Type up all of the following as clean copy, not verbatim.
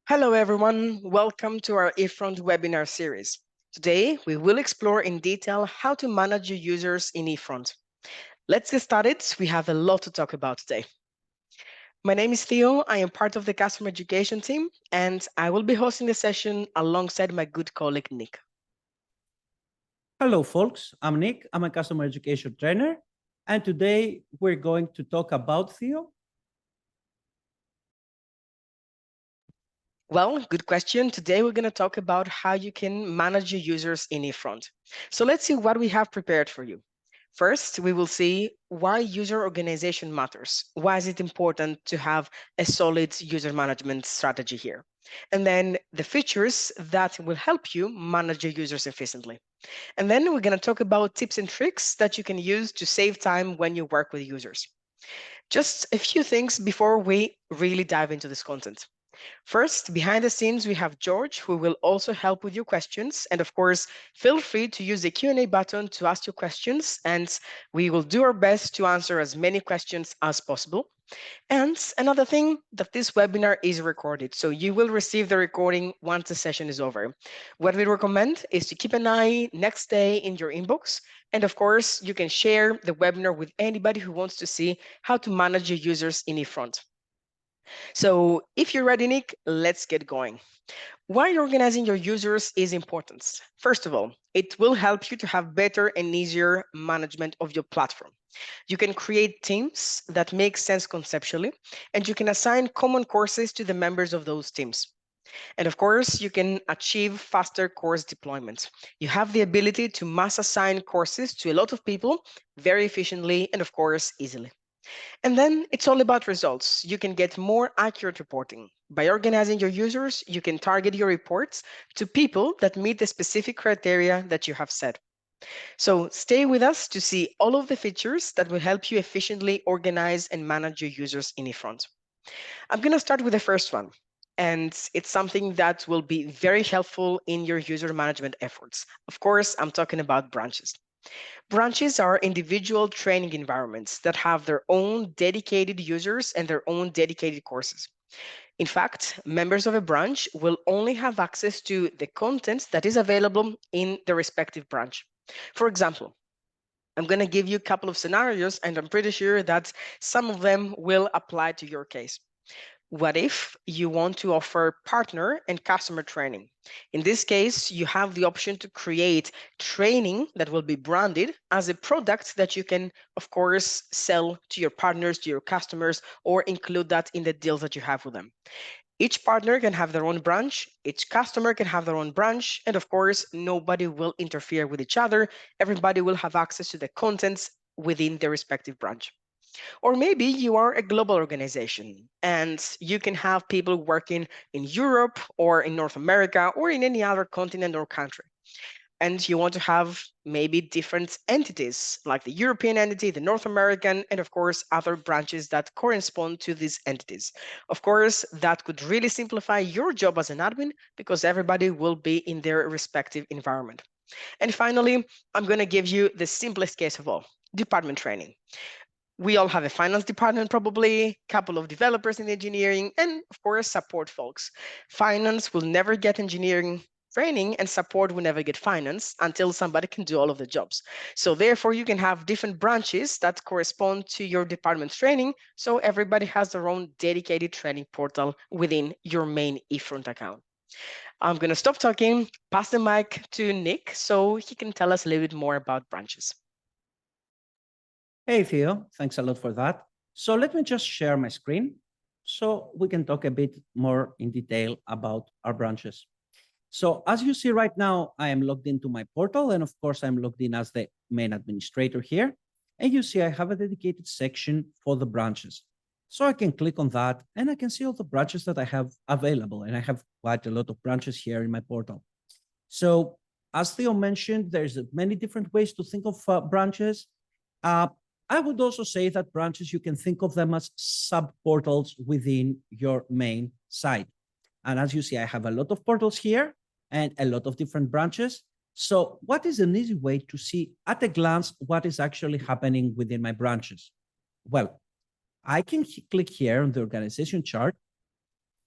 Hello everyone, welcome to our eFront webinar series. Today, we will explore in detail how to manage your users in eFront. Let's get started, we have a lot to talk about today. My name is Theo, I am part of the customer education team, and I will be hosting the session alongside my good colleague, Nick. Hello folks, I'm Nick, I'm a customer education trainer, and today we're going to talk about Theo. Well, good question. Today we're going to talk about how you can manage your users in eFront. So let's see what we have prepared for you. First, we will see why user organization matters. Why is it important to have a solid user management strategy here? And then the features that will help you manage your users efficiently. And then we're going to talk about tips and tricks that you can use to save time when you work with users. Just a few things before we really dive into this content. First, behind the scenes, we have George, who will also help with your questions. And of course, feel free to use the Q&A button to ask your questions, and we will do our best to answer as many questions as possible. And another thing, that this webinar is recorded, so you will receive the recording once the session is over. What we recommend is to keep an eye next day in your inbox. And of course, you can share the webinar with anybody who wants to see how to manage your users in eFront. So if you're ready, Nick, let's get going. Why organizing your users is important. First of all, it will help you to have better and easier management of your platform. You can create teams that make sense conceptually, and you can assign common courses to the members of those teams. And of course, you can achieve faster course deployment. You have the ability to mass assign courses to a lot of people very efficiently and of course, easily. And then it's all about results. You can get more accurate reporting. By organizing your users, you can target your reports to people that meet the specific criteria that you have set. So stay with us to see all of the features that will help you efficiently organize and manage your users in eFront. I'm going to start with the first one. And it's something that will be very helpful in your user management efforts. Of course, I'm talking about branches. Branches are individual training environments that have their own dedicated users and their own dedicated courses. In fact, members of a branch will only have access to the content that is available in the respective branch. For example, I'm going to give you a couple of scenarios, and I'm pretty sure that some of them will apply to your case. What if you want to offer partner and customer training? In this case, you have the option to create training that will be branded as a product that you can, of course, sell to your partners, to your customers, or include that in the deals that you have with them. Each partner can have their own branch, each customer can have their own branch, and of course, nobody will interfere with each other. Everybody will have access to the contents within their respective branch. Or maybe you are a global organization and you can have people working in Europe or in North America or in any other continent or country. And you want to have maybe different entities like the European entity, the North American, and of course, other branches that correspond to these entities. Of course, that could really simplify your job as an admin because everybody will be in their respective environment. And finally, I'm going to give you the simplest case of all, department training. We all have a finance department, probably, a couple of developers in engineering, and of course, support folks. Finance will never get engineering training and support will never get finance until somebody can do all of the jobs. So therefore, you can have different branches that correspond to your department's training. So everybody has their own dedicated training portal within your main eFront account. I'm going to stop talking, pass the mic to Nick so he can tell us a little bit more about branches. Hey Theo, thanks a lot for that. So let me just share my screen so we can talk a bit more in detail about our branches. So as you see right now, I am logged into my portal, and of course I'm logged in as the main administrator here. And you see I have a dedicated section for the branches. So I can click on that and I can see all the branches that I have available, and I have quite a lot of branches here in my portal. So as Theo mentioned, there's many different ways to think of branches. I would also say that branches, you can think of them as sub-portals within your main site. And as you see, I have a lot of portals here and a lot of different branches. So what is an easy way to see at a glance what is actually happening within my branches? Well, I can click here on the organization chart,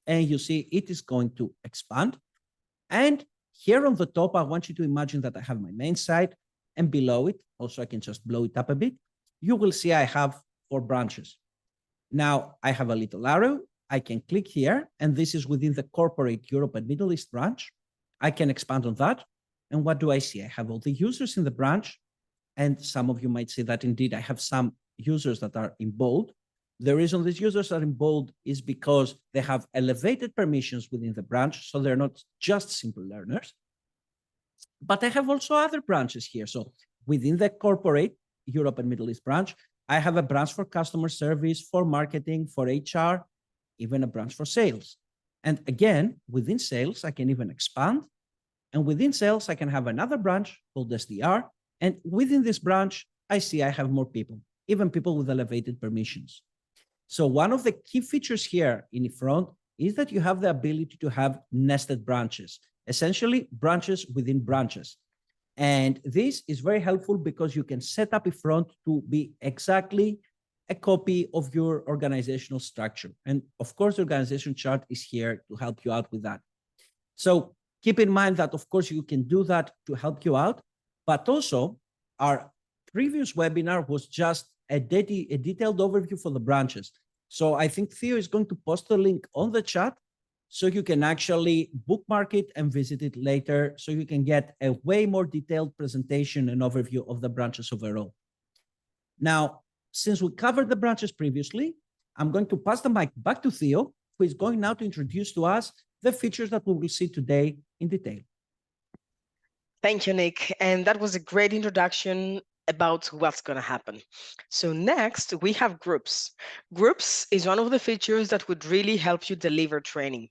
And you see it is going to expand. And here on the top, I want you to imagine that I have my main site, and below it, also I can just blow it up a bit. You will see I have 4 branches. Now I have a little arrow. I can click here, and this is within the corporate Europe and Middle East branch. I can expand on that. And what do I see? I have all the users in the branch. And some of you might see that indeed I have some users that are in bold. The reason these users are in bold is because they have elevated permissions within the branch, so they're not just simple learners. But I have also other branches here. So within the corporate Europe and Middle East branch, I have a branch for customer service, for marketing, for HR, even a branch for sales. And again, within sales, I can even expand. And within sales, I can have another branch called SDR. And within this branch, I see I have more people, even people with elevated permissions. So one of the key features here in eFront is that you have the ability to have nested branches, essentially branches within branches. And this is very helpful because you can set up eFront to be exactly a copy of your organizational structure. And of course, the organization chart is here to help you out with that. So keep in mind that, of course, you can do that to help you out, but also our previous webinar was just a detailed overview for the branches. So I think Theo is going to post a link on the chat so you can actually bookmark it and visit it later so you can get a way more detailed presentation and overview of the branches overall. Now, since we covered the branches previously, I'm going to pass the mic back to Theo, who is going now to introduce to us the features that we will see today in detail. Thank you, Nick. And that was a great introduction about what's going to happen. So next, we have groups. Groups is one of the features that would really help you deliver training.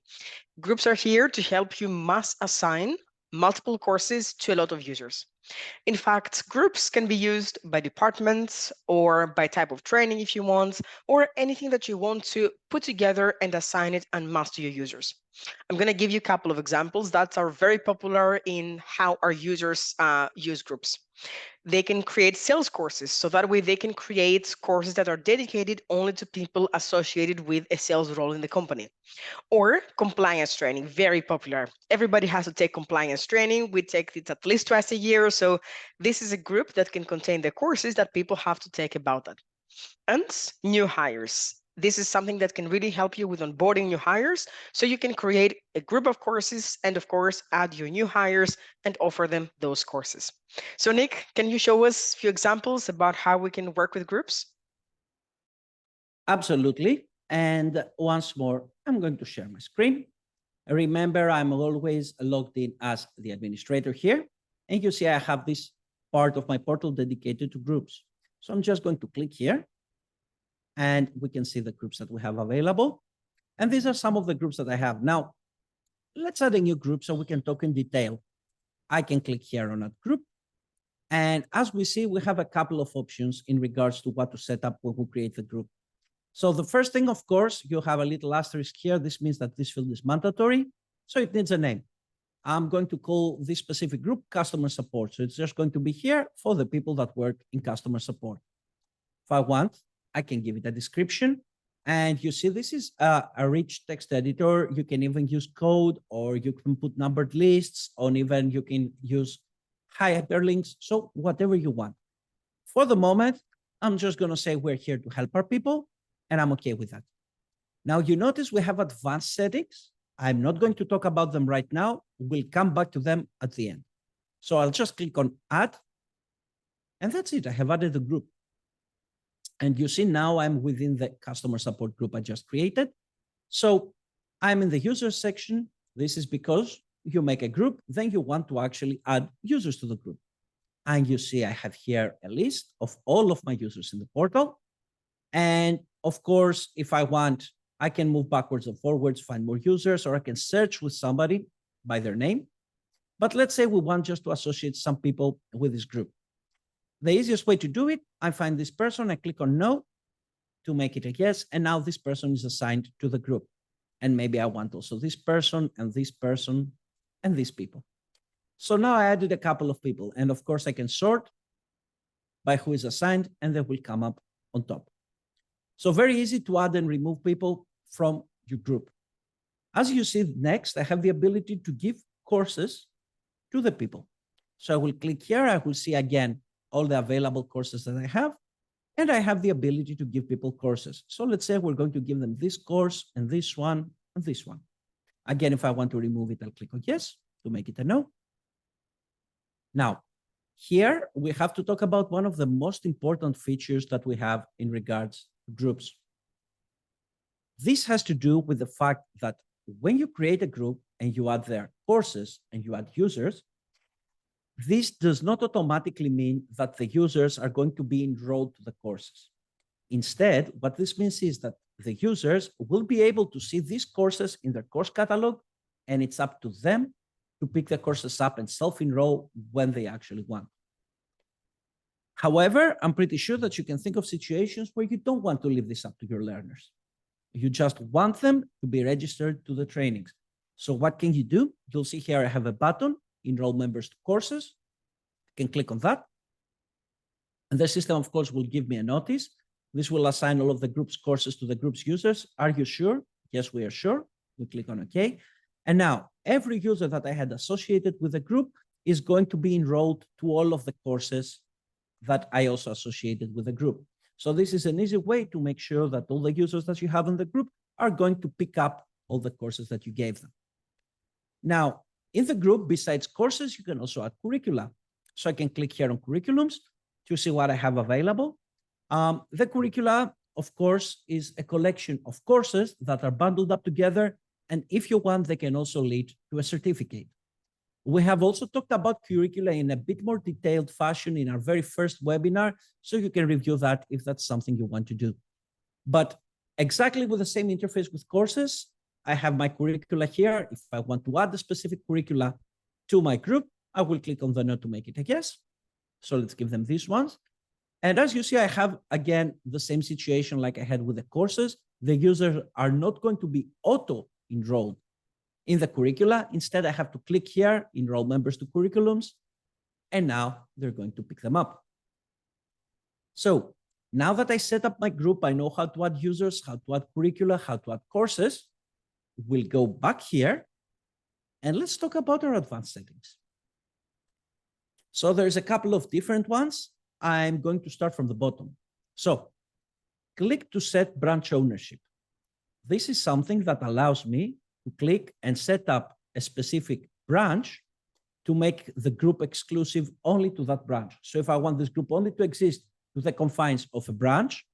Groups are here to help you mass assign multiple courses to a lot of users. In fact, groups can be used by departments or by type of training if you want, or anything that you want to put together and assign it en masse to your users. I'm going to give you a couple of examples that are very popular in how our users use groups. They can create sales courses, so that way they can create courses that are dedicated only to people associated with a sales role in the company. Or compliance training, very popular. Everybody has to take compliance training. We take it at least twice a year. So this is a group that can contain the courses that people have to take about that. And new hires. This is something that can really help you with onboarding new hires. So you can create a group of courses and, of course, add your new hires and offer them those courses. So Nick, can you show us a few examples about how we can work with groups? Absolutely. And once more, I'm going to share my screen. Remember, I'm always logged in as the administrator here. And you see I have this part of my portal dedicated to groups. So I'm just going to click here and we can see the groups that we have available. And these are some of the groups that I have. Now, let's add a new group so we can talk in detail. I can click here on a group. And as we see, we have a couple of options in regards to what to set up when we create the group. So the first thing, of course, you have a little asterisk here. This means that this field is mandatory. So it needs a name. I'm going to call this specific group customer support. So it's just going to be here for the people that work in customer support. If I want, I can give it a description. And you see, this is a rich text editor. You can even use code, or you can put numbered lists, or even you can use hyperlinks. So whatever you want. For the moment, I'm just going to say we're here to help our people, and I'm okay with that. Now, you notice we have advanced settings. I'm not going to talk about them right now. We'll come back to them at the end. So I'll just click on add, and that's it. I have added the group. And you see now I'm within the customer support group I just created. So I'm in the users section. This is because you make a group, then you want to actually add users to the group. And you see I have here a list of all of my users in the portal. And of course, if I want, I can move backwards and forwards, find more users, or I can search with somebody by their name. But let's say we want just to associate some people with this group. The easiest way to do it, I find this person, I click on no to make it a yes, and now this person is assigned to the group. And maybe I want also this person and this person and these people. So now I added a couple of people, and of course I can sort by who is assigned, and they will come up on top. So very easy to add and remove people from your group. As you see next, I have the ability to give courses to the people. So I will click here. I will see again all the available courses that I have. And I have the ability to give people courses. So let's say we're going to give them this course and this one and this one. Again, if I want to remove it, I'll click on yes to make it a no. Now, here we have to talk about one of the most important features that we have in regards to groups. This has to do with the fact that when you create a group and you add their courses and you add users, this does not automatically mean that the users are going to be enrolled to the courses. Instead, what this means is that the users will be able to see these courses in their course catalog, and it's up to them to pick the courses up and self-enroll when they actually want. However, I'm pretty sure that you can think of situations where you don't want to leave this up to your learners. You just want them to be registered to the trainings. So what can you do? You'll see here I have a button, enroll members to courses. You can click on that. And the system, of course, will give me a notice. This will assign all of the group's courses to the group's users. Are you sure? Yes, we are sure. We click on OK. And now every user that I had associated with the group is going to be enrolled to all of the courses that I also associated with the group. So this is an easy way to make sure that all the users that you have in the group are going to pick up all the courses that you gave them. Now, in the group, besides courses, you can also add curricula. So I can click here on curriculums to see what I have available. The curricula, of course, is a collection of courses that are bundled up together. And if you want, they can also lead to a certificate. We have also talked about curricula in a bit more detailed fashion in our very first webinar, so you can review that if that's something you want to do. But exactly with the same interface with courses, I have my curricula here. If I want to add the specific curricula to my group, I will click on the no to make it a yes. So let's give them these ones. And as you see, I have, again, the same situation like I had with the courses. The users are not going to be auto-enrolled in the curricula. Instead, I have to click here, enroll members to curriculums, and now they're going to pick them up. So now that I set up my group, I know how to add users, how to add curricula, how to add courses. We'll go back here, and let's talk about our advanced settings. So there's a couple of different ones. I'm going to start from the bottom. So click to set branch ownership. This is something that allows me to click and set up a specific branch to make the group exclusive only to that branch. So if I want this group only to exist to the confines of a branch,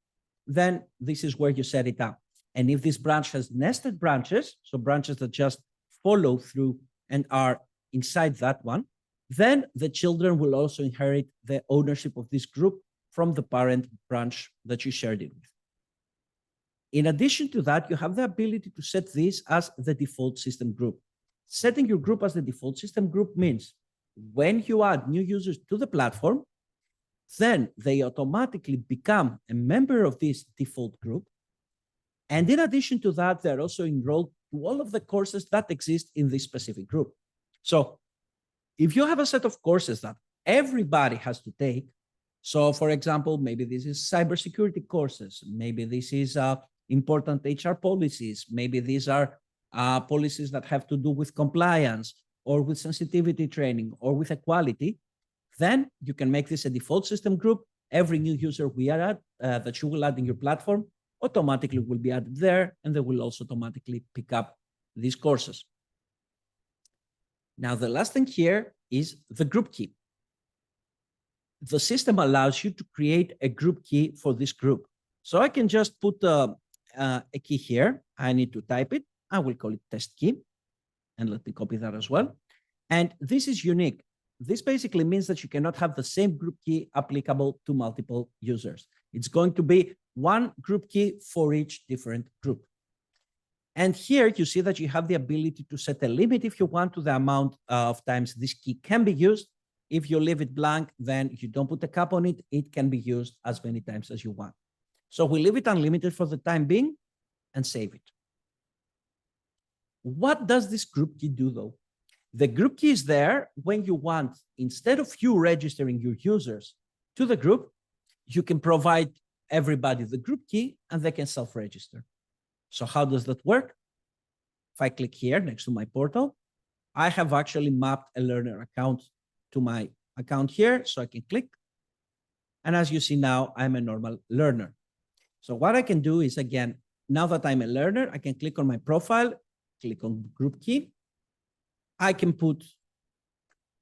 then this is where you set it up. And if this branch has nested branches, so branches that just follow through and are inside that one, then the children will also inherit the ownership of this group from the parent branch that you shared it with. In addition to that, you have the ability to set this as the default system group. Setting your group as the default system group means when you add new users to the platform, then they automatically become a member of this default group. And in addition to that, they're also enrolled to all of the courses that exist in this specific group. So if you have a set of courses that everybody has to take, so for example, maybe this is cybersecurity courses, maybe this is important HR policies, maybe these are policies that have to do with compliance or with sensitivity training or with equality, then you can make this a default system group. Every new user we add that you will add in your platform automatically will be added there, and they will also automatically pick up these courses. Now, the last thing here is the group key. The system allows you to create a group key for this group. So I can just put a key here. I need to type it. I will call it test key. And let me copy that as well. And this is unique. This basically means that you cannot have the same group key applicable to multiple users. It's going to be one group key for each different group. And here you see that you have the ability to set a limit if you want to the amount of times this key can be used. If you leave it blank, then you don't put a cap on it, it can be used as many times as you want. So we leave it unlimited for the time being and save it. What does this group key do though? The group key is there when you want, instead of you registering your users to the group, you can provide everybody the group key and they can self-register. So how does that work? If I click here next to my portal, I have actually mapped a learner account to my account here, so I can click. And as you see now, I'm a normal learner. So what I can do is, again, now that I'm a learner, I can click on my profile, click on group key. I can put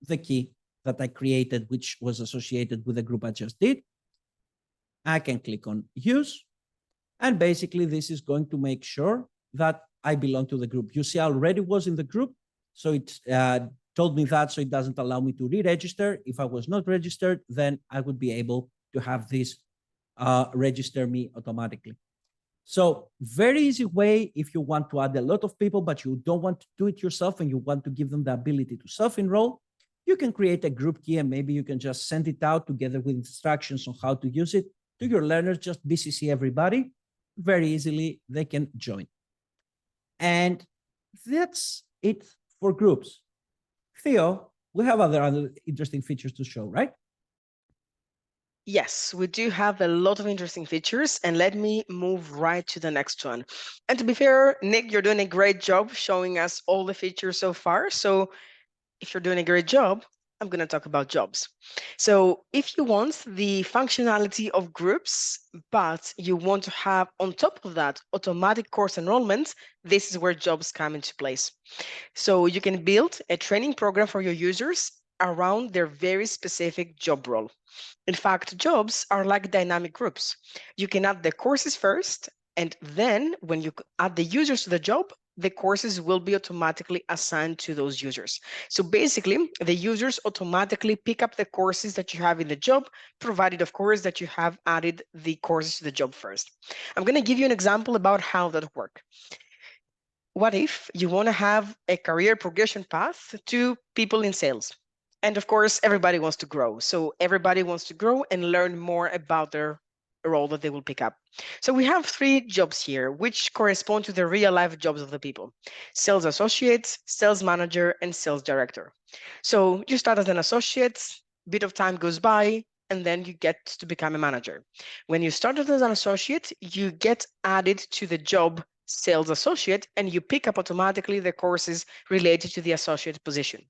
the key that I created, which was associated with the group I just did. I can click on use. And basically, this is going to make sure that I belong to the group. You see, I already was in the group. So it told me that, so it doesn't allow me to re-register. If I was not registered, then I would be able to have this register me automatically. So very easy way if you want to add a lot of people, but you don't want to do it yourself and you want to give them the ability to self-enroll, you can create a group key and maybe you can just send it out together with instructions on how to use it to your learners, just BCC everybody. Very easily, they can join. And that's it for groups. Theo, we have other interesting features to show, right? Yes, we do have a lot of interesting features, and let me move right to the next one. And to be fair, Nick, you're doing a great job showing us all the features so far. So if you're doing a great job, I'm going to talk about jobs. So if you want the functionality of groups, but you want to have on top of that automatic course enrollment, this is where jobs come into place. So you can build a training program for your users around their very specific job role. In fact, jobs are like dynamic groups. You can add the courses first, and then when you add the users to the job, the courses will be automatically assigned to those users. So basically, the users automatically pick up the courses that you have in the job, provided, of course, that you have added the courses to the job first. I'm going to give you an example about how that works. What if you want to have a career progression path to people in sales? And of course, everybody wants to grow. So everybody wants to grow and learn more about their role that they will pick up. So we have 3 jobs here, which correspond to the real life jobs of the people: sales associate, sales manager, and sales director. So you start as an associate, bit of time goes by, and then you get to become a manager. When you started as an associate, you get added to the job sales associate, and you pick up automatically the courses related to the associate position.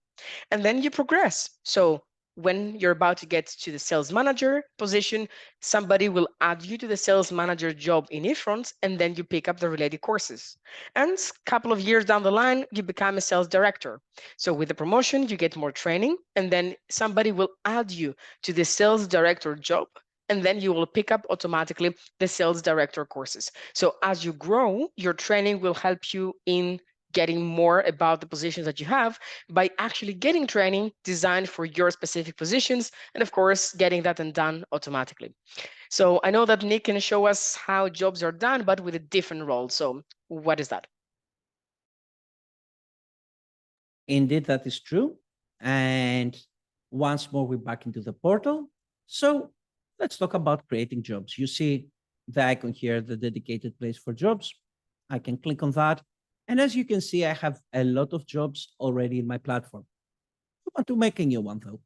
And then you progress. So when you're about to get to the sales manager position, somebody will add you to the sales manager job in eFront, and then you pick up the related courses. And a couple of years down the line, you become a sales director. So with the promotion, you get more training, and then somebody will add you to the sales director job, and then you will pick up automatically the sales director courses. So as you grow, your training will help you in getting more about the positions that you have by actually getting training designed for your specific positions, and of course, getting that done automatically. So I know that Nick can show us how jobs are done, but with a different role. So what is that? Indeed, that is true. And once more, we're back into the portal. So let's talk about creating jobs. You see the icon here, the dedicated place for jobs. I can click on that. And as you can see, I have a lot of jobs already in my platform. I want to make a new one though.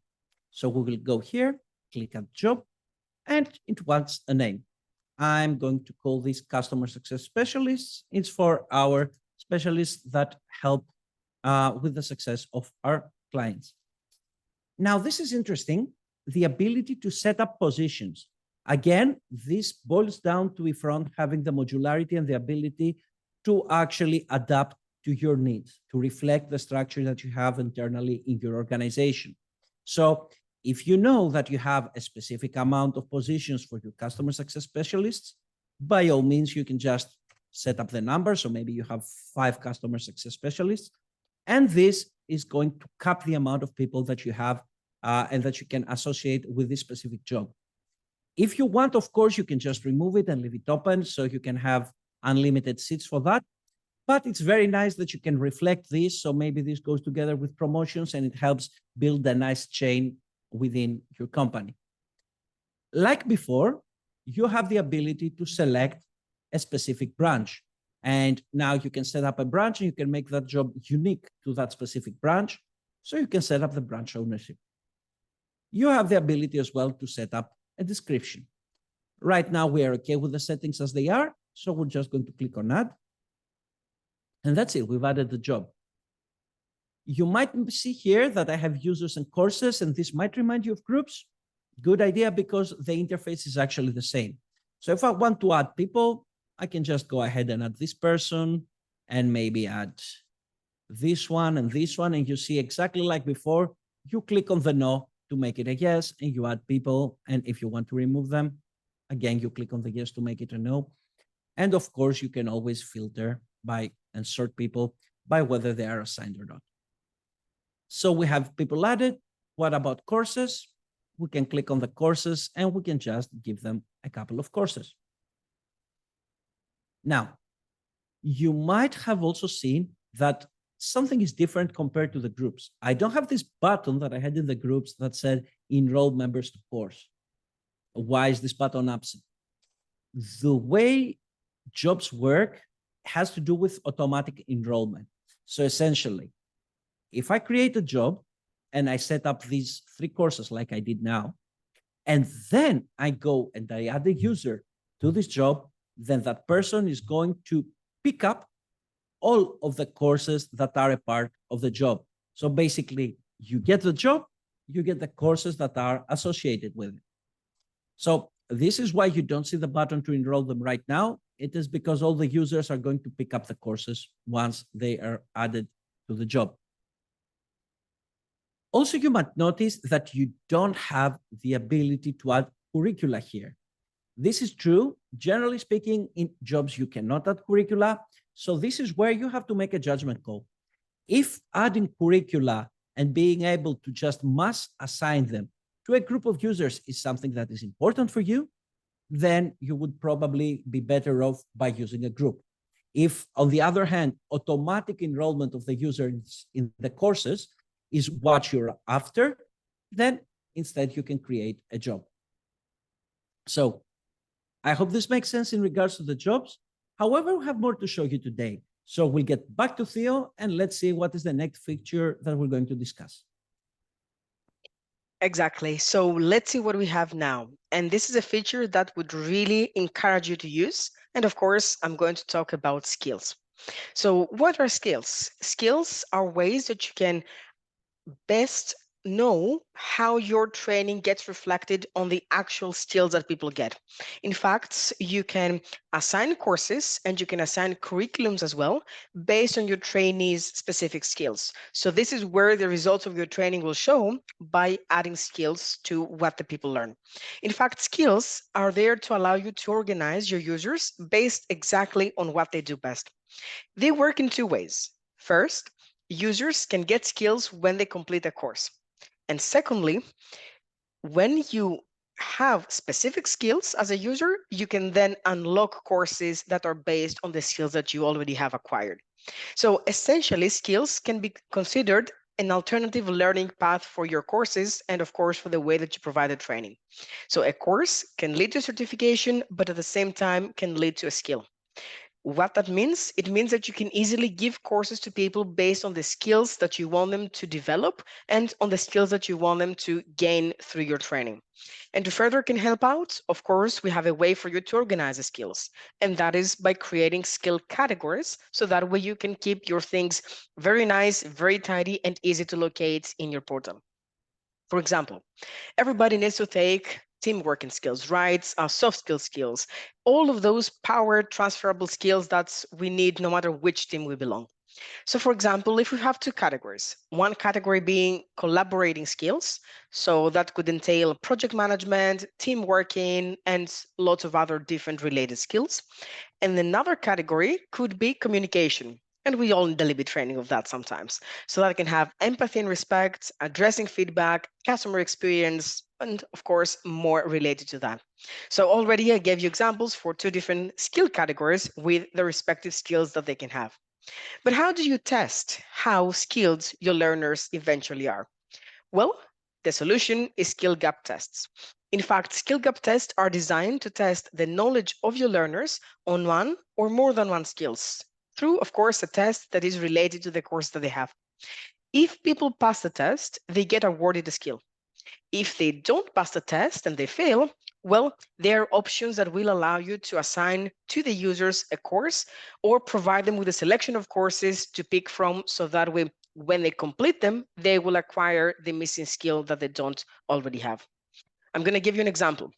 So we will go here, click on job, and it wants a name. I'm going to call this customer success specialists. It's for our specialists that help with the success of our clients. Now, this is interesting, the ability to set up positions. Again, this boils down to eFront having the modularity and the ability to actually adapt to your needs, to reflect the structure that you have internally in your organization. So if you know that you have a specific amount of positions for your customer success specialists, by all means, you can just set up the number. So maybe you have 5 customer success specialists, and this is going to cap the amount of people that you have and that you can associate with this specific job. If you want, of course, you can just remove it and leave it open so you can have unlimited seats for that. But it's very nice that you can reflect this. So maybe this goes together with promotions and it helps build a nice chain within your company. Like before, you have the ability to select a specific branch. And now you can set up a branch and you can make that job unique to that specific branch. So you can set up the branch ownership. You have the ability as well to set up a description. Right now, we are okay with the settings as they are. So we're just going to click on add. And that's it. We've added the job. You might see here that I have users and courses, and this might remind you of groups. Good idea, because the interface is actually the same. So if I want to add people, I can just go ahead and add this person and maybe add this one and this one. And you see exactly like before, you click on the no to make it a yes, and you add people. And if you want to remove them, again, you click on the yes to make it a no. And of course, you can always filter by and sort people by whether they are assigned or not. So we have people added. What about courses? We can click on the courses and we can just give them a couple of courses. Now, you might have also seen that something is different compared to the groups. I don't have this button that I had in the groups that said enroll members to course. Why is this button absent? The way jobs work has to do with automatic enrollment. So essentially, if I create a job and I set up these 3 courses like I did now, and then I go and I add a user to this job, then that person is going to pick up all of the courses that are a part of the job. So basically, you get the job, you get the courses that are associated with it. So this is why you don't see the button to enroll them right now. It is because all the users are going to pick up the courses once they are added to the job. Also, you might notice that you don't have the ability to add curricula here. This is true. Generally speaking, in jobs, you cannot add curricula. So this is where you have to make a judgment call. If adding curricula and being able to just mass assign them to a group of users is something that is important for you, then you would probably be better off by using a group. If, on the other hand, automatic enrollment of the users in the courses is what you're after, then instead you can create a job. So I hope this makes sense in regards to the jobs. However, we have more to show you today. So we'll get back to Theo and let's see what is the next feature that we're going to discuss. Exactly. So let's see what we have now. And this is a feature that would really encourage you to use. And of course, I'm going to talk about skills. So what are skills? Skills are ways that you can best know how your training gets reflected on the actual skills that people get. In fact, you can assign courses and you can assign curriculums as well based on your trainees' specific skills. So this is where the results of your training will show by adding skills to what the people learn. In fact, skills are there to allow you to organize your users based exactly on what they do best. They work in 2 ways. First, users can get skills when they complete a course. And secondly, when you have specific skills as a user, you can then unlock courses that are based on the skills that you already have acquired. So essentially, skills can be considered an alternative learning path for your courses and of course for the way that you provide the training. So a course can lead to certification, but at the same time can lead to a skill. What that means? It means that you can easily give courses to people based on the skills that you want them to develop and on the skills that you want them to gain through your training. And to further can help out, of course, we have a way for you to organize the skills. And that is by creating skill categories. So that way you can keep your things very nice, very tidy, and easy to locate in your portal. For example, everybody needs to take teamwork and skills, right? Soft skills, all of those power transferable skills that we need no matter which team we belong. So for example, if we have 2 categories, one category being collaborating skills, so that could entail project management, team working, and lots of other different related skills. And another category could be communication. And we all need a little bit training of that sometimes. So that can have empathy and respect, addressing feedback, customer experience, and of course, more related to that. So already I gave you examples for 2 different skill categories with the respective skills that they can have. But how do you test how skilled your learners eventually are? Well, the solution is skill gap tests. In fact, skill gap tests are designed to test the knowledge of your learners on one or more than one skills through, of course, a test that is related to the course that they have. If people pass the test, they get awarded a skill. If they don't pass the test and they fail, well, there are options that will allow you to assign to the users a course or provide them with a selection of courses to pick from so that way, when they complete them, they will acquire the missing skill that they don't already have. I'm going to give you an example.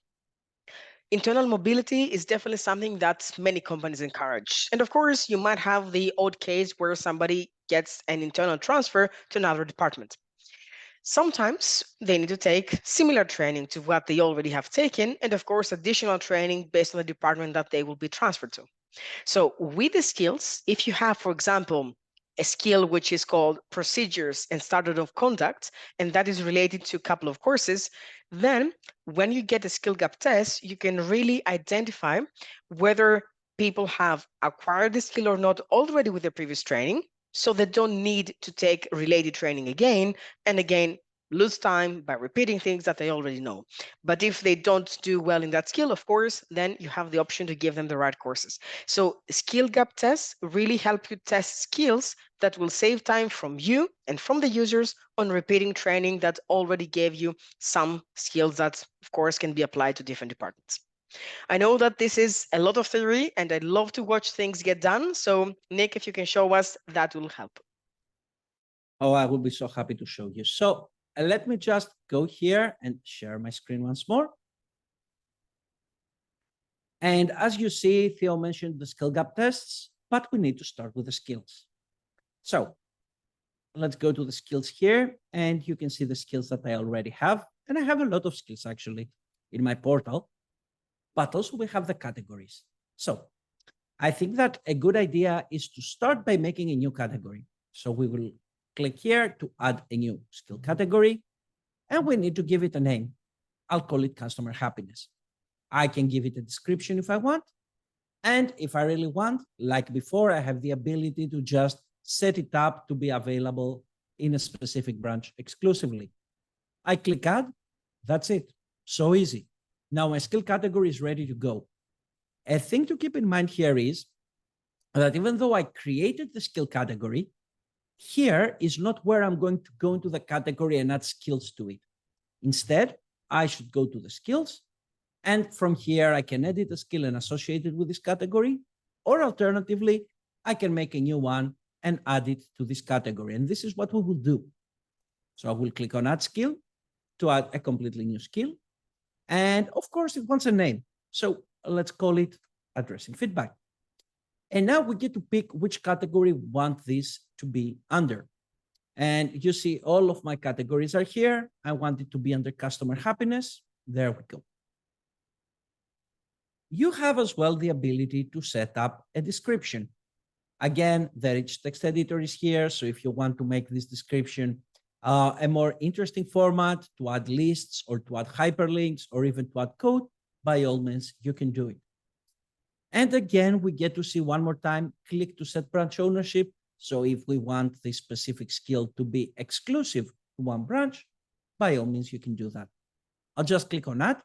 Internal mobility is definitely something that many companies encourage. And of course, you might have the odd case where somebody gets an internal transfer to another department. Sometimes they need to take similar training to what they already have taken, and of course, additional training based on the department that they will be transferred to. So, with the skills, if you have, for example, a skill which is called procedures and standard of conduct, and that is related to a couple of courses, then when you get a skill gap test, you can really identify whether people have acquired the skill or not already with their previous training, so they don't need to take related training again and again, lose time by repeating things that they already know. But if they don't do well in that skill, of course, then you have the option to give them the right courses. So skill gap tests really help you test skills that will save time from you and from the users on repeating training that already gave you some skills that, of course, can be applied to different departments. I know that this is a lot of theory and I love to watch things get done. So, Nick, if you can show us, that will help. Oh, I will be so happy to show you. So let me just go here and share my screen once more. And as you see, Theo mentioned the skill gap tests, but we need to start with the skills. So let's go to the skills here, and you can see the skills that I already have. And I have a lot of skills actually in my portal, but also we have the categories. So I think that a good idea is to start by making a new category. So we will click here to add a new skill category, and we need to give it a name. I'll call it customer happiness. I can give it a description if I want. And if I really want, like before, I have the ability to just set it up to be available in a specific branch exclusively. I click add, that's it. So easy. Now my skill category is ready to go. A thing to keep in mind here is that even though I created the skill category, here is not where I'm going to go into the category and add skills to it. Instead, I should go to the skills, and from here, I can edit a skill and associate it with this category, or alternatively, I can make a new one and add it to this category. And this is what we will do. So I will click on add skill to add a completely new skill. And of course, it wants a name. So let's call it addressing feedback. And now we get to pick which category we want this to be under. And you see all of my categories are here. I want it to be under customer happiness. There we go. You have as well the ability to set up a description. Again, the rich text editor is here. So if you want to make this description a more interesting format, to add lists or to add hyperlinks or even to add code, by all means, you can do it. And again, we get to see one more time, click to set branch ownership. So if we want this specific skill to be exclusive to one branch, by all means, you can do that. I'll just click on add.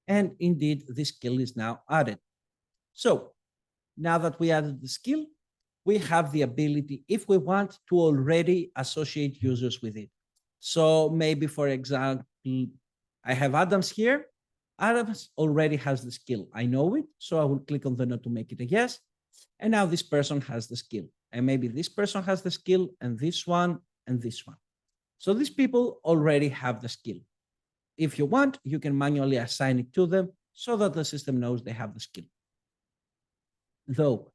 And indeed, this skill is now added. So now that we added the skill, we have the ability, if we want, to already associate users with it. So maybe, for example, I have Adams here. Adams already has the skill. I know it, so I will click on the node to make it a yes. And now this person has the skill. And maybe this person has the skill, and this one, and this one. So these people already have the skill. If you want, you can manually assign it to them so that the system knows they have the skill. Though,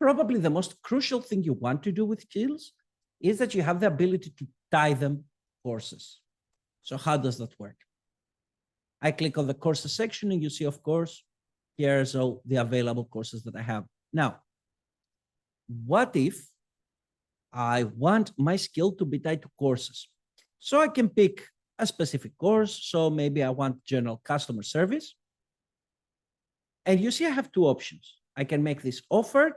probably the most crucial thing you want to do with skills is that you have the ability to tie them courses. So how does that work? I click on the courses section and you see, of course, here's all the available courses that I have. Now, what if I want my skill to be tied to courses? So I can pick a specific course. So maybe I want general customer service. And you see, I have two options. I can make this offered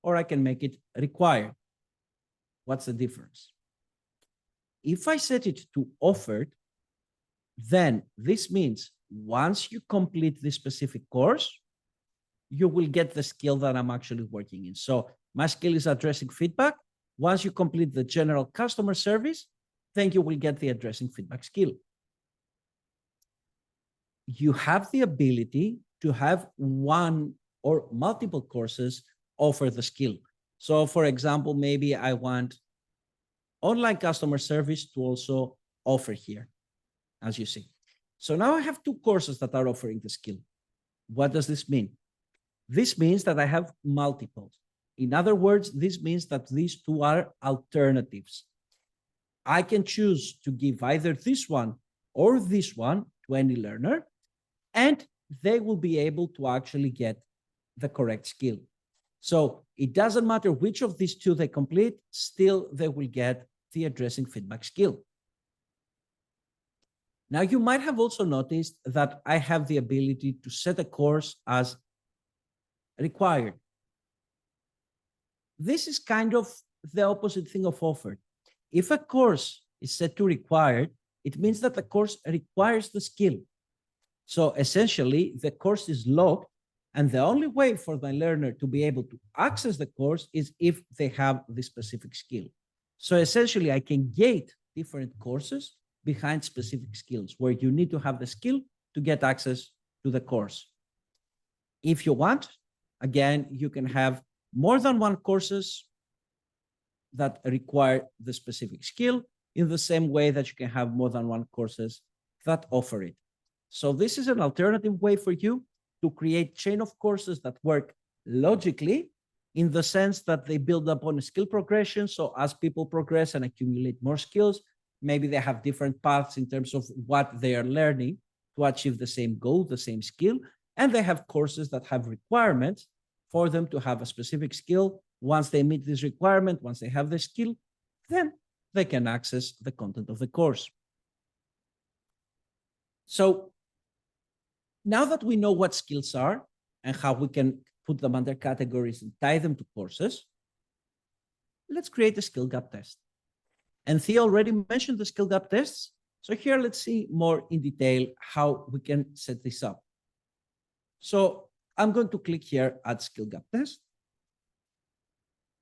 or I can make it required. What's the difference? If I set it to offered, then this means once you complete this specific course, you will get the skill that I'm actually working in. So my skill is addressing feedback. Once you complete the general customer service, then you will get the addressing feedback skill. You have the ability to have one or multiple courses offer the skill. So for example, maybe I want online customer service to also offer here, as you see. So now I have two courses that are offering the skill. What does this mean? This means that I have multiples. In other words, this means that these two are alternatives. I can choose to give either this one or this one to any learner, and they will be able to actually get the correct skill. So it doesn't matter which of these two they complete, still they will get the addressing feedback skill. Now, you might have also noticed that I have the ability to set a course as required. This is kind of the opposite thing of offered. If a course is set to required, it means that the course requires the skill. So essentially, the course is locked, and the only way for the learner to be able to access the course is if they have the specific skill. So essentially, I can gate different courses behind specific skills where you need to have the skill to get access to the course. If you want, again, you can have more than one courses that require the specific skill in the same way that you can have more than one courses that offer it. So this is an alternative way for you to create chain of courses that work logically in the sense that they build up on a skill progression. So as people progress and accumulate more skills, maybe they have different paths in terms of what they are learning to achieve the same goal, the same skill. And they have courses that have requirements for them to have a specific skill. Once they meet this requirement, once they have the skill, then they can access the content of the course. So now that we know what skills are and how we can put them under categories and tie them to courses, let's create a skill gap test. And Theo already mentioned the skill gap tests. So here, let's see more in detail how we can set this up. So I'm going to click here, add skill gap test.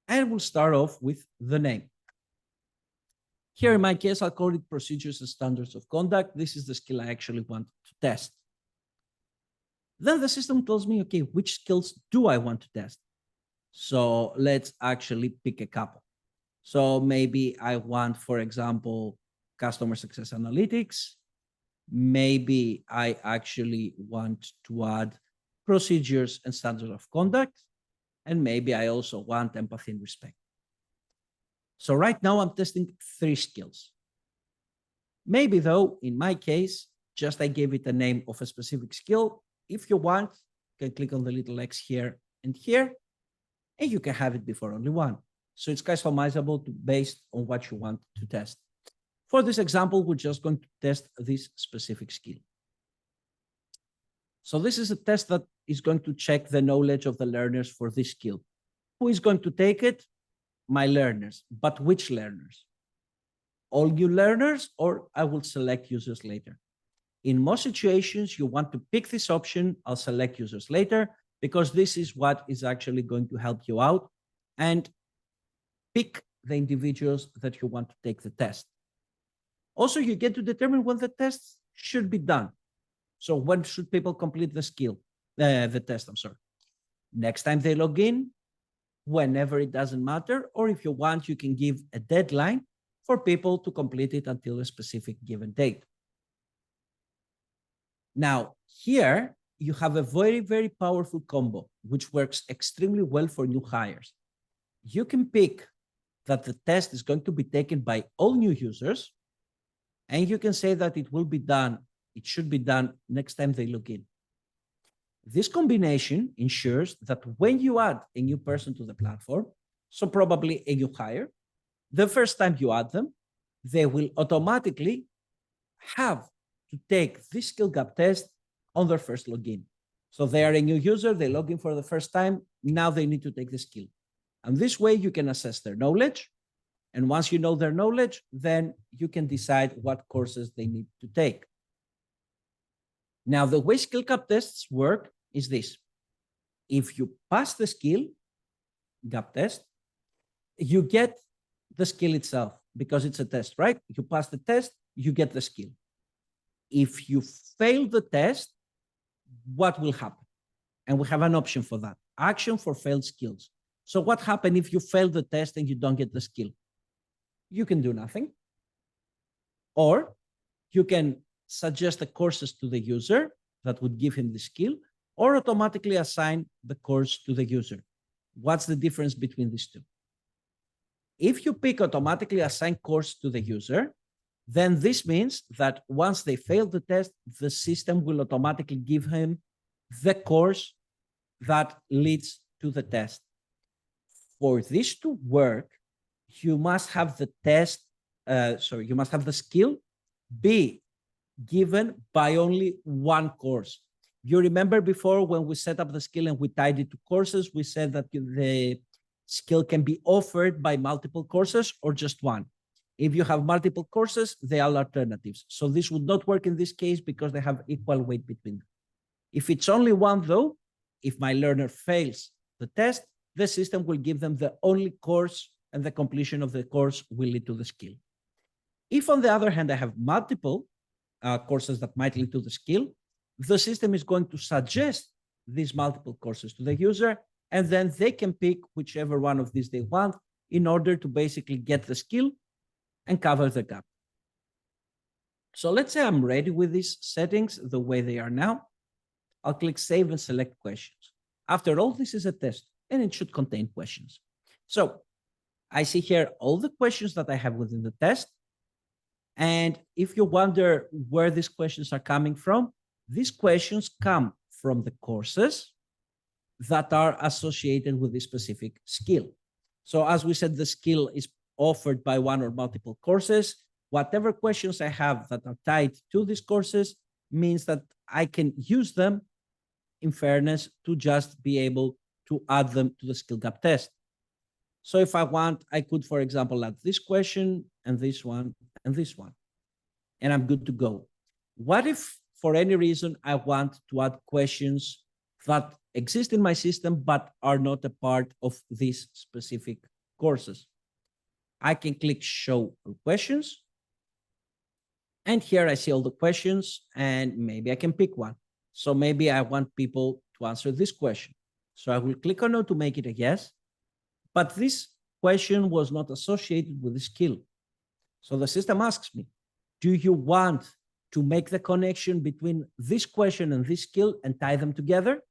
And we'll start off with the name. Here in my case, I'll call it procedures and standards of conduct. This is the skill I actually want to test. Then the system tells me, okay, which skills do I want to test? So let's actually pick a couple. So maybe I want, for example, customer success analytics. Maybe I actually want to add procedures and standards of conduct. And maybe I also want empathy and respect. So right now I'm testing 3 skills. Maybe though, in my case, just I gave it a name of a specific skill. If you want, you can click on the little X here and here, and you can have it before only one. So it's customizable based on what you want to test. For this example, we're just going to test this specific skill. So this is a test that is going to check the knowledge of the learners for this skill. Who is going to take it? My learners. But which learners? All new learners, or I will select users later. In most situations, you want to pick this option. I'll select users later, because this is what is actually going to help you out and pick the individuals that you want to take the test. Also, you get to determine when the tests should be done. So when should people complete the skill, the test, I'm sorry. Next time they log in, whenever, it doesn't matter. Or if you want, you can give a deadline for people to complete it until a specific given date. Now, here you have a very, very powerful combo, which works extremely well for new hires. You can pick that the test is going to be taken by all new users, and you can say that it will be done, it should be done next time they log in. This combination ensures that when you add a new person to the platform, so probably a new hire, the first time you add them, they will automatically have to take this skill gap test on their first login. So they are a new user, they log in for the first time, now they need to take the skill. And this way you can assess their knowledge. And once you know their knowledge, then you can decide what courses they need to take. Now, the way skill gap tests work is this. If you pass the skill gap test, you get the skill itself. because it's a test, right? You pass the test, you get the skill. If you fail the test, what will happen? And we have an option for that, action for failed skills. So what happens if you fail the test and you don't get the skill? You can do nothing. Or you can suggest the courses to the user that would give him the skill, or automatically assign the course to the user. What's the difference between these two? If you pick automatically assign course to the user, then this means that once they fail the test, the system will automatically give him the course that leads to the test. For this to work, you must have the you must have the skill be given by only one course. You remember before when we set up the skill and we tied it to courses, we said that the skill can be offered by multiple courses or just one. If you have multiple courses, they are alternatives. So this would not work in this case because they have equal weight between them. If it's only one though, if my learner fails the test, the system will give them the only course and the completion of the course will lead to the skill. If on the other hand, I have multiple courses that might lead to the skill, the system is going to suggest these multiple courses to the user, and then they can pick whichever one of these they want in order to basically get the skill and cover the gap. So let's say I'm ready with these settings the way they are now. I'll click Save and select questions. After all, this is a test, and it should contain questions. So I see here all the questions that I have within the test. And if you wonder where these questions are coming from, these questions come from the courses that are associated with this specific skill. So as we said, the skill is offered by one or multiple courses. Whatever questions I have that are tied to these courses means that I can use them, in fairness, to just be able to add them to the skill gap test. So if I want, I could, for example, add this question and this one and this one, and I'm good to go. What if for any reason I want to add questions that exist in my system but are not a part of these specific courses? I can click Show All Questions. And here I see all the questions, and maybe I can pick one. So maybe I want people to answer this question. So I will click on it to make it a yes. But this question was not associated with the skill. So the system asks me, do you want to make the connection between this question and this skill and tie them together?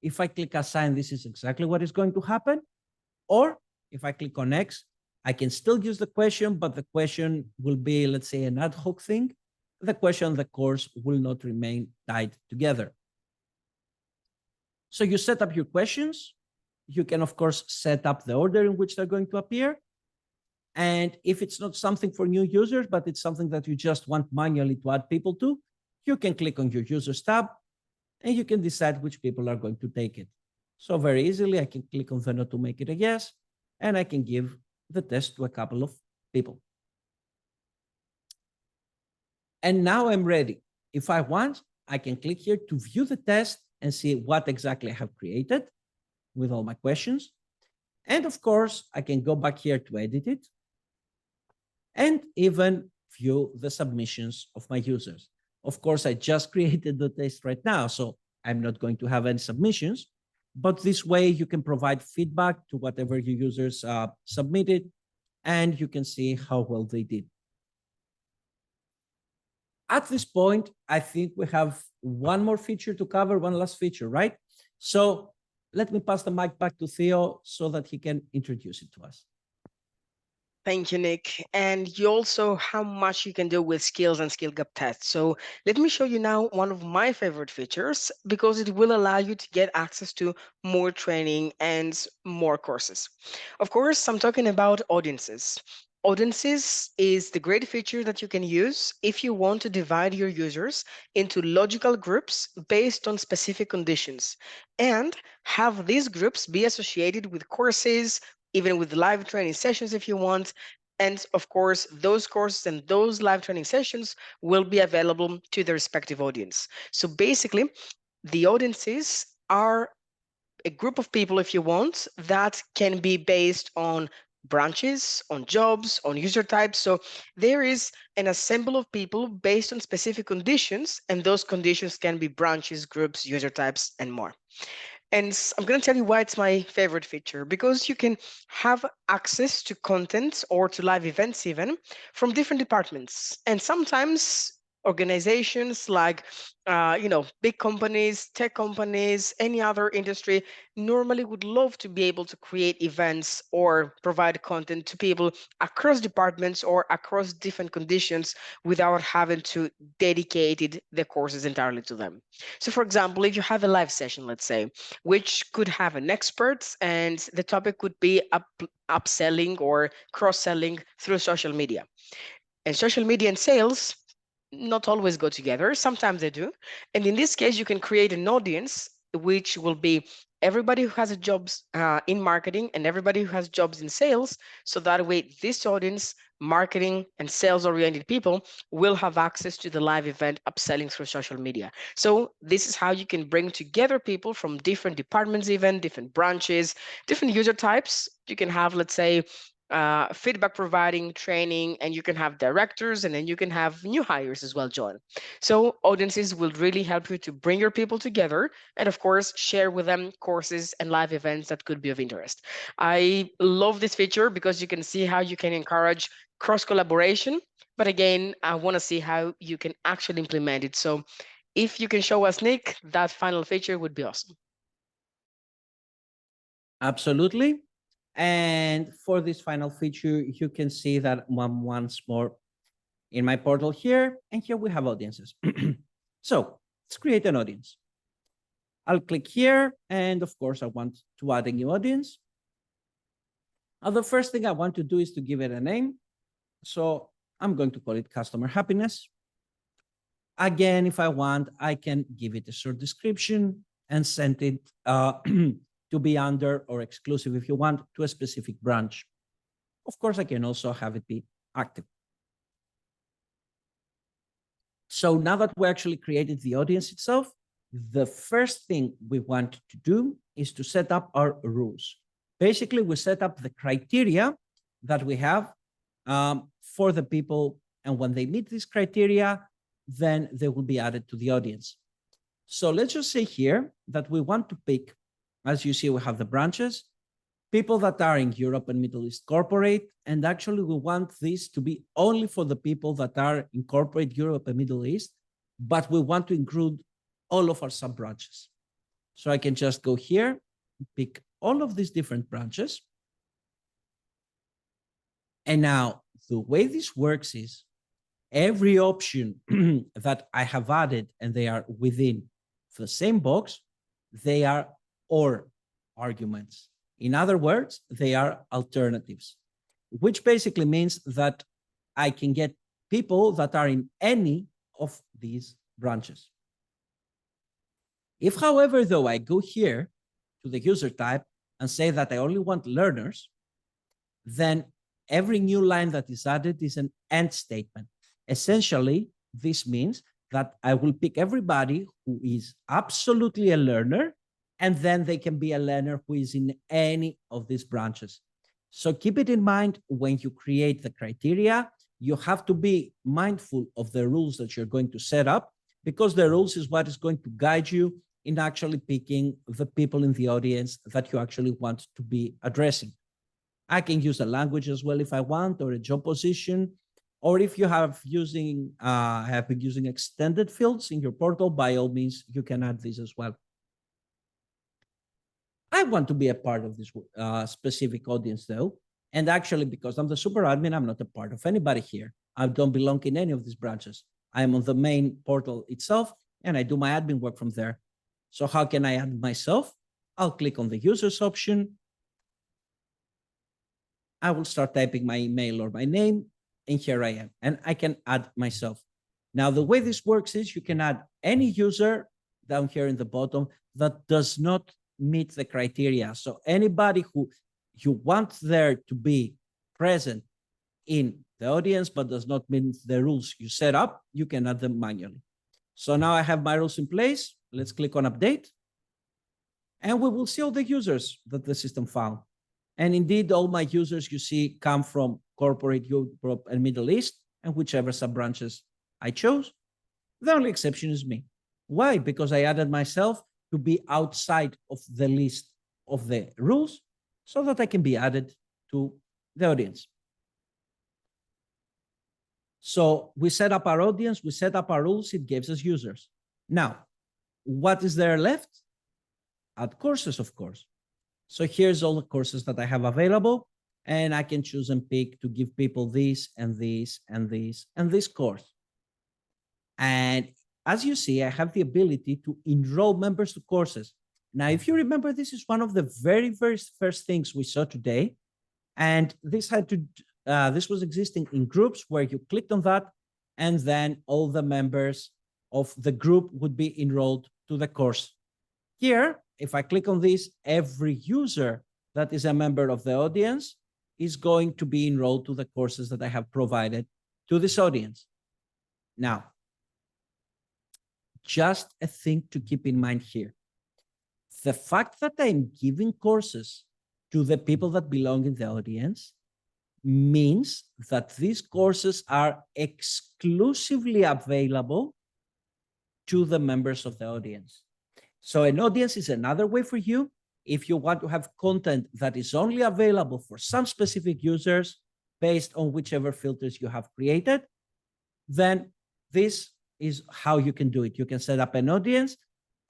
If I click Assign, this is exactly what is going to happen. Or if I click on X, I can still use the question, but the question will be, let's say, an ad hoc thing. The question and the course will not remain tied together. So you set up your questions. You can, of course, set up the order in which they're going to appear. And if it's not something for new users, but it's something that you just want manually to add people to, you can click on your Users tab, and you can decide which people are going to take it. So very easily, I can click on the no to make it a yes, and I can give the test to a couple of people. And now I'm ready. If I want, I can click here to view the test and see what exactly I have created with all my questions. And of course, I can go back here to edit it and even view the submissions of my users. Of course, I just created the test right now, so I'm not going to have any submissions, but this way you can provide feedback to whatever your users submitted, and you can see how well they did. At this point, I think we have one more feature to cover, one last feature, right? So let me pass the mic back to Theo so that he can introduce it to us. Thank you, Nick. And you also how much you can do with skills and skill gap tests. So let me show you now one of my favorite features because it will allow you to get access to more training and more courses. Of course, I'm talking about audiences. Audiences is the great feature that you can use if you want to divide your users into logical groups based on specific conditions and have these groups be associated with courses, even with live training sessions if you want. And of course, those courses and those live training sessions will be available to the respective audience. So basically, the audiences are a group of people, if you want, that can be based on branches, on jobs, on user types. So there is an assemble of people based on specific conditions, and those conditions can be branches, groups, user types, and more. And I'm going to tell you why it's my favorite feature, because you can have access to content or to live events even from different departments. And sometimes organizations like big companies, tech companies, any other industry normally would love to be able to create events or provide content to people across departments or across different conditions without having to dedicate the courses entirely to them. So for example, if you have a live session, let's say, which could have an expert, and the topic could be upselling or cross-selling through social media. And social media and sales not always go together. Sometimes they do. And in this case, you can create an audience which will be everybody who has a jobs in marketing and everybody who has jobs in sales. So that way, this audience, marketing and sales oriented people, will have access to the live event upselling through social media. So this is how you can bring together people from different departments, even different branches, different user types. You can have, let's say, feedback providing, training, and you can have directors, and then you can have new hires as well join. So audiences will really help you to bring your people together and of course share with them courses and live events that could be of interest. I love this feature because you can see how you can encourage cross collaboration, but again, I want to see how you can actually implement it. So if you can show us, Nick, that final feature would be awesome. Absolutely. And for this final feature, you can see that once more in my portal here, and here we have audiences. So let's create an audience. I'll click here, and of course, I want to add a new audience. Now, the first thing I want to do is to give it a name. So I'm going to call it customer happiness. Again, if I want, I can give it a short description and send it to be under or exclusive, if you want, to a specific branch. Of course, I can also have it be active. So now that we actually created the audience itself, the first thing we want to do is to set up our rules. Basically, we set up the criteria that we have for the people, and when they meet this criteria, then they will be added to the audience. So let's just say here that we want to pick, as you see, we have the branches, people that are in Europe and Middle East corporate, and actually we want this to be only for the people that are in corporate Europe and Middle East, but we want to include all of our sub branches. So I can just go here, pick all of these different branches. And now the way this works is every option that I have added and they are within the same box, they are OR arguments. In other words, they are alternatives, which basically means that I can get people that are in any of these branches. If, however, though, I go here to the user type and say that I only want learners, then every new line that is added is an AND statement. Essentially, this means that I will pick everybody who is absolutely a learner, and then they can be a learner who is in any of these branches. So keep it in mind when you create the criteria. You have to be mindful of the rules that you're going to set up, because the rules is what is going to guide you in actually picking the people in the audience that you actually want to be addressing. I can use a language as well if I want, or a job position, or if you have been using extended fields in your portal, by all means, you can add these as well. I want to be a part of this specific audience though. And actually, because I'm the super admin, I'm not a part of anybody here. I don't belong in any of these branches. I'm on the main portal itself, and I do my admin work from there. So how can I add myself? I'll click on the users option. I will start typing my email or my name, and here I am, and I can add myself. Now, the way this works is you can add any user down here in the bottom that does not meet the criteria. So anybody who you want there to be present in the audience but does not meet the rules you set up, you can add them manually. So now I have my rules in place. Let's click on update, and we will see all the users that the system found. And indeed, all my users you see come from corporate Europe and Middle East, and whichever sub-branches I chose. The only exception is me. Why? Because I added myself to be outside of the list of the rules so that I can be added to the audience. So we set up our audience, we set up our rules, it gives us users. Now, what is there left? Add courses, of course. So here's all the courses that I have available, and I can choose and pick to give people this and this and this and this course. And as you see, I have the ability to enroll members to courses. Now, if you remember, this is one of the very first things we saw today. And this was existing in groups where you clicked on that, and then all the members of the group would be enrolled to the course. Here, if I click on this, every user that is a member of the audience is going to be enrolled to the courses that I have provided to this audience. Now, just a thing to keep in mind here. The fact that I'm giving courses to the people that belong in the audience means that these courses are exclusively available to the members of the audience. So an audience is another way for you. If you want to have content that is only available for some specific users based on whichever filters you have created, then this is how you can do it. You can set up an audience,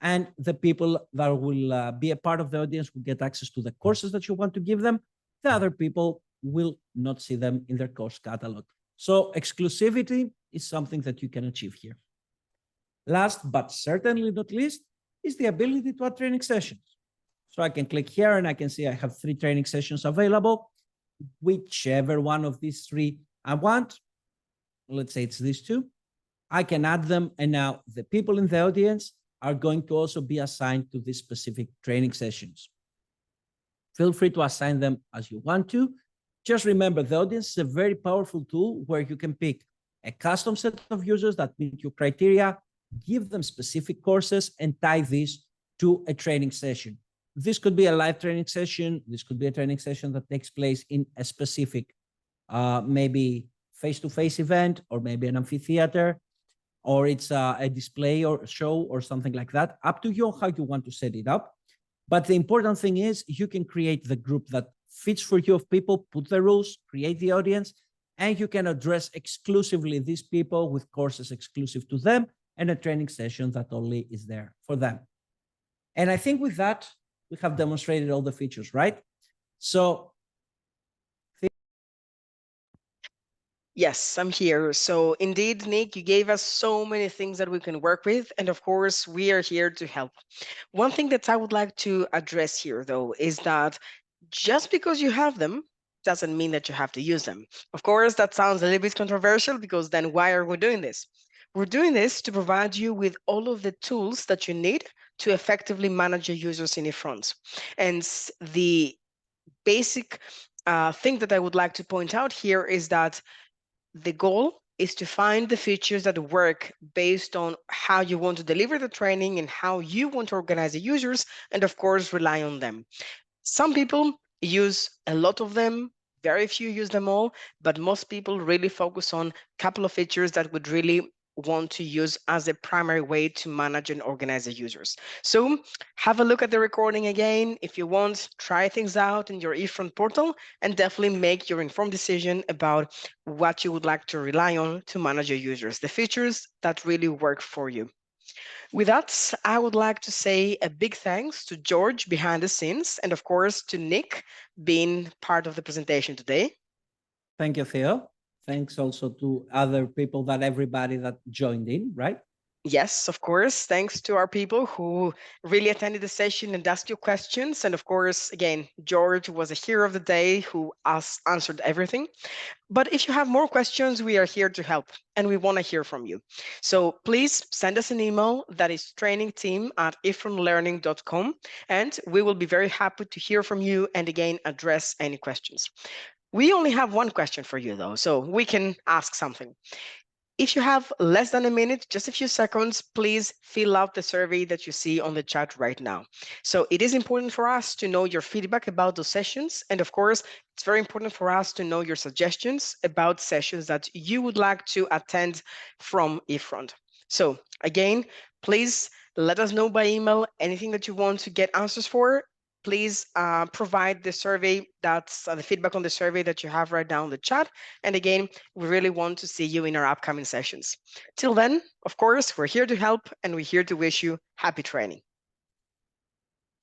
and the people that will be a part of the audience will get access to the courses that you want to give them. The other people will not see them in their course catalog. So exclusivity is something that you can achieve here. Last, but certainly not least, is the ability to add training sessions. So I can click here and I can see I have 3 training sessions available. Whichever one of these 3 I want, let's say it's these 2, I can add them. And now the people in the audience are going to also be assigned to these specific training sessions. Feel free to assign them as you want to. Just remember, the audience is a very powerful tool where you can pick a custom set of users that meet your criteria, give them specific courses, and tie this to a training session. This could be a live training session. This could be a training session that takes place in a specific, maybe face-to-face event, or maybe an amphitheater, or it's a display or show or something like that. Up to you how you want to set it up. But the important thing is you can create the group that fits for you of people, put the rules, create the audience, and you can address exclusively these people with courses exclusive to them and a training session that only is there for them. And I think with that, we have demonstrated all the features, right? So Yes, I'm here. So indeed, Nick, you gave us so many things that we can work with. And of course, we are here to help. One thing that I would like to address here, though, is that just because you have them doesn't mean that you have to use them. Of course, that sounds a little bit controversial, because then why are we doing this? We're doing this to provide you with all of the tools that you need to effectively manage your users in eFront. And the basic thing that I would like to point out here is that the goal is to find the features that work based on how you want to deliver the training and how you want to organize the users, and of course, rely on them. Some people use a lot of them, very few use them all, but most people really focus on a couple of features that would really want to use as a primary way to manage and organize the users. So have a look at the recording again. If you want, try things out in your eFront portal and definitely make your informed decision about what you would like to rely on to manage your users, the features that really work for you. With that, I would like to say a big thanks to George behind the scenes, and of course to Nick being part of the presentation today. thank you, Theo. Thanks also to other people, everybody that joined in, right? Yes, of course. Thanks to our people who really attended the session and asked you questions. And of course, again, George was a hero of the day who answered everything. But if you have more questions, we are here to help and we want to hear from you. So please send us an email, that is trainingteam@efrontlearning.com, and we will be very happy to hear from you and again address any questions. We only have one question for you though, so we can ask something. If you have less than a minute, just a few seconds, please fill out the survey that you see on the chat right now. So it is important for us to know your feedback about those sessions. And of course, it's very important for us to know your suggestions about sessions that you would like to attend from eFront. So again, please let us know by email anything that you want to get answers for. Please provide the survey that's the feedback on the survey that you have right now in the chat. And again, we really want to see you in our upcoming sessions. Till then, of course, we're here to help and we're here to wish you happy training.